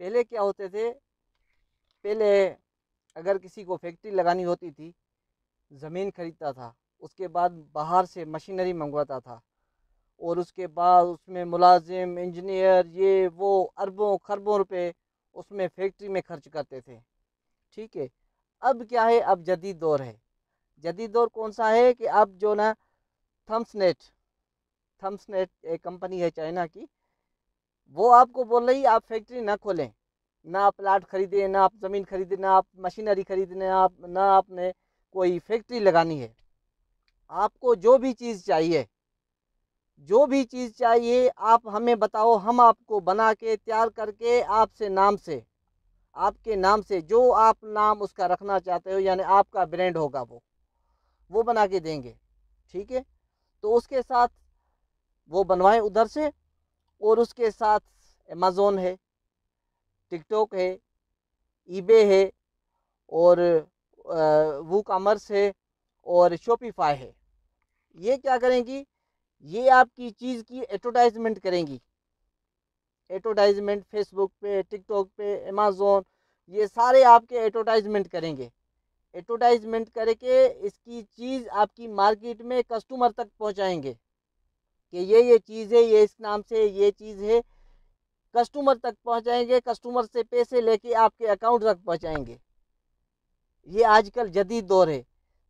पहले क्या होते थे, पहले अगर किसी को फैक्ट्री लगानी होती थी, ज़मीन खरीदता था, उसके बाद बाहर से मशीनरी मंगवाता था, और उसके बाद उसमें मुलाजिम, इंजीनियर, ये वो अरबों खरबों रुपए उसमें फैक्ट्री में खर्च करते थे। ठीक है। अब क्या है, अब जदीद दौर है। जदीद दौर कौन सा है कि अब जो ना थम्सनेट, थम्सनेट एक कंपनी है चाइना की, वो आपको बोल रही आप फैक्ट्री ना खोलें, ना आप प्लाट खरीदे, ना आप ज़मीन खरीदे, ना आप मशीनरी खरीदे, ना आपने कोई फैक्ट्री लगानी है। आपको जो भी चीज़ चाहिए, जो भी चीज़ चाहिए आप हमें बताओ, हम आपको बना के तैयार करके आपसे नाम से, आपके नाम से जो आप नाम उसका रखना चाहते हो, यानी आपका ब्रांड होगा, वो बना के देंगे। ठीक है। तो उसके साथ वो बनवाएं उधर से, और उसके साथ अमेज़ोन है, टिकटॉक है, ईबे है, और वो कॉमर्स है, और शॉपिफाई है। ये क्या करेंगी, ये आपकी चीज़ की एडवर्टाइजमेंट करेंगी। एडवर्टाइजमेंट फेसबुक पे, टिकटॉक पे, अमेज़ोन, ये सारे आपके एडवर्टाइजमेंट करेंगे। एडवर्टाइजमेंट करके इसकी चीज़ आपकी मार्केट में कस्टमर तक पहुंचाएंगे कि ये चीज़ है, ये इस नाम से ये चीज़ है। कस्टमर तक पहुंचाएंगे, कस्टमर से पैसे लेके आपके अकाउंट तक पहुंचाएंगे। ये आजकल जदीद दौर है।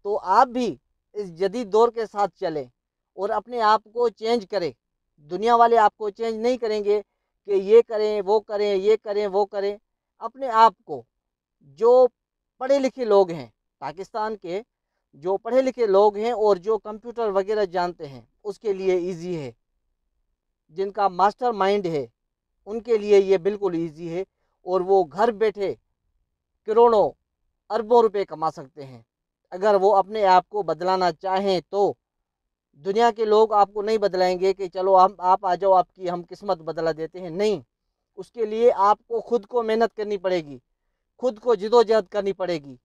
तो आप भी इस जदीद दौर के साथ चलें और अपने आप को चेंज करें। दुनिया वाले आपको चेंज नहीं करेंगे कि ये करें वो करें, ये करें वो करें। अपने आप को, जो पढ़े लिखे लोग हैं पाकिस्तान के, जो पढ़े लिखे लोग हैं और जो कंप्यूटर वगैरह जानते हैं, उसके लिए इजी है। जिनका मास्टर माइंड है उनके लिए ये बिल्कुल इजी है, और वो घर बैठे करोड़ों अरबों रुपए कमा सकते हैं अगर वो अपने आप को बदलाना चाहें तो। दुनिया के लोग आपको नहीं बदलाएंगे कि चलो हम आप आ जाओ, आपकी हम किस्मत बदला देते हैं, नहीं। उसके लिए आपको खुद को मेहनत करनी पड़ेगी, खुद को जिदोजहद करनी पड़ेगी,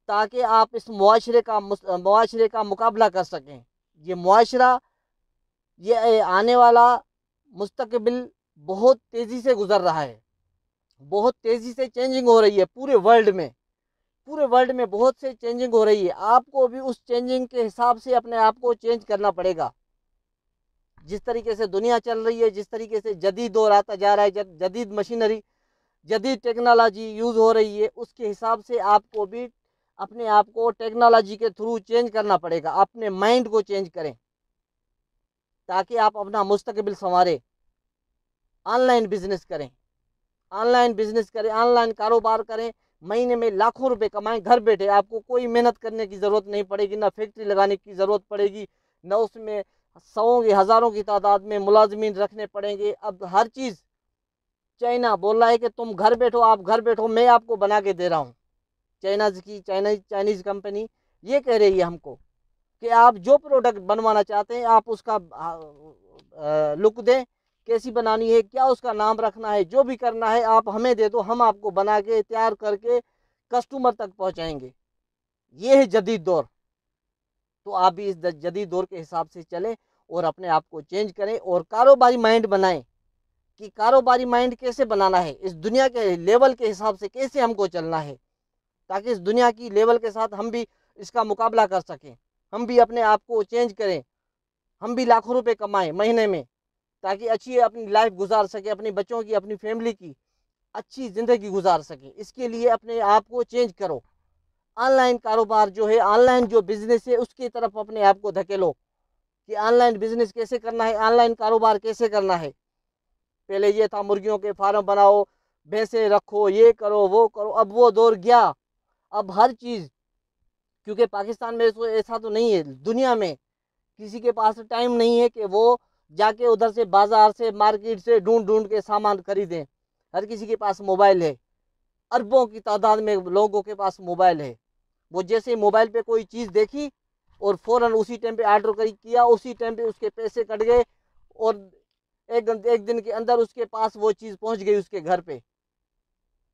ताकि आप इस मुआशरे का मुकाबला कर सकें। ये मुआशरा, ये आने वाला मुस्तकबिल बहुत तेज़ी से गुजर रहा है, बहुत तेज़ी से चेंजिंग हो रही है पूरे वर्ल्ड में। पूरे वर्ल्ड में बहुत से चेंजिंग हो रही है। आपको भी उस चेंजिंग के हिसाब से अपने आप को चेंज करना पड़ेगा। जिस तरीके से दुनिया चल रही है, जिस तरीके से जदीद दौर आता जा रहा है, जदीद मशीनरी, जदीद टेक्नोलॉजी यूज़ हो रही है, उसके हिसाब से आपको भी अपने आप को टेक्नोलॉजी के थ्रू चेंज करना पड़ेगा। अपने माइंड को चेंज करें ताकि आप अपना मुस्तकबिल संवारें। ऑनलाइन बिजनेस करें, ऑनलाइन बिजनेस करें, ऑनलाइन कारोबार करें, महीने में लाखों रुपए कमाएं घर बैठे। आपको कोई मेहनत करने की ज़रूरत नहीं पड़ेगी, ना फैक्ट्री लगाने की ज़रूरत पड़ेगी, ना उसमें सौ की हज़ारों की तादाद में मुलाजमीन रखने पड़ेंगे। अब हर चीज़ चाइना बोल रहा है कि तुम घर बैठो, आप घर बैठो, मैं आपको बना के दे रहा हूँ। चाइनीज़ कंपनी ये कह रही है हमको कि आप जो प्रोडक्ट बनवाना चाहते हैं आप उसका लुक दें, कैसी बनानी है, क्या उसका नाम रखना है, जो भी करना है आप हमें दे दो, हम आपको बना के तैयार करके कस्टमर तक पहुंचाएंगे। ये है जदीद दौर। तो आप भी इस जदीद दौर के हिसाब से चलें और अपने आप को चेंज करें और कारोबारी माइंड बनाएं कि कारोबारी माइंड कैसे बनाना है, इस दुनिया के लेवल के हिसाब से कैसे हमको चलना है, ताकि इस दुनिया की लेवल के साथ हम भी इसका मुकाबला कर सकें, हम भी अपने आप को चेंज करें, हम भी लाखों रुपए कमाएं महीने में, ताकि अच्छी अपनी लाइफ गुजार सके, अपने बच्चों की, अपनी फैमिली की अच्छी ज़िंदगी गुजार सके। इसके लिए अपने आप को चेंज करो। ऑनलाइन कारोबार जो है, ऑनलाइन जो बिज़नेस है, उसकी तरफ अपने आप को धकेलो कि ऑनलाइन बिज़नेस कैसे करना है, ऑनलाइन कारोबार कैसे करना है। पहले ये था मुर्गियों के फार्म बनाओ, भैंसे रखो, ये करो वो करो, अब वो दौर गया। अब हर चीज़, क्योंकि पाकिस्तान में तो ऐसा तो नहीं है, दुनिया में किसी के पास टाइम नहीं है कि वो जाके उधर से बाजार से मार्केट से ढूंढ ढूंढ के सामान खरीदें। हर किसी के पास मोबाइल है, अरबों की तादाद में लोगों के पास मोबाइल है। वो जैसे मोबाइल पे कोई चीज़ देखी और फ़ौरन उसी टाइम पे ऑर्डर किया, उसी टाइम पे उसके पैसे कट गए, और एक दिन के अंदर उसके पास वो चीज़ पहुंच गई उसके घर पे।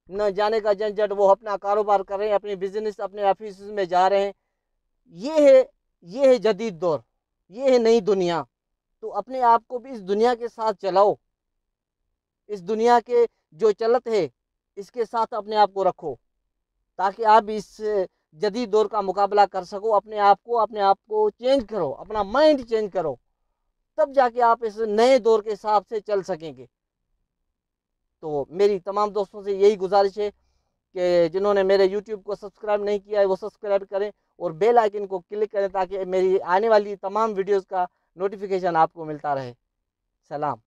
न जाने का झंझट, वो अपना कारोबार कर रहे हैं, अपने बिजनेस, अपने ऑफिस में जा रहे हैं। ये है जदीद दौर, ये है नई दुनिया। तो अपने आप को भी इस दुनिया के साथ चलाओ। इस दुनिया के जो चलत है, इसके साथ अपने आप को रखो, ताकि आप इस जदीद दौर का मुकाबला कर सको। अपने आप को चेंज करो, अपना माइंड चेंज करो, तब जाके आप इस नए दौर के हिसाब से चल सकेंगे। तो मेरी तमाम दोस्तों से यही गुजारिश है कि जिन्होंने मेरे यूट्यूब को सब्सक्राइब नहीं किया है वो सब्सक्राइब करें और बेल आइकन को क्लिक करें, ताकि मेरी आने वाली तमाम वीडियोस का नोटिफिकेशन आपको मिलता रहे। सलाम।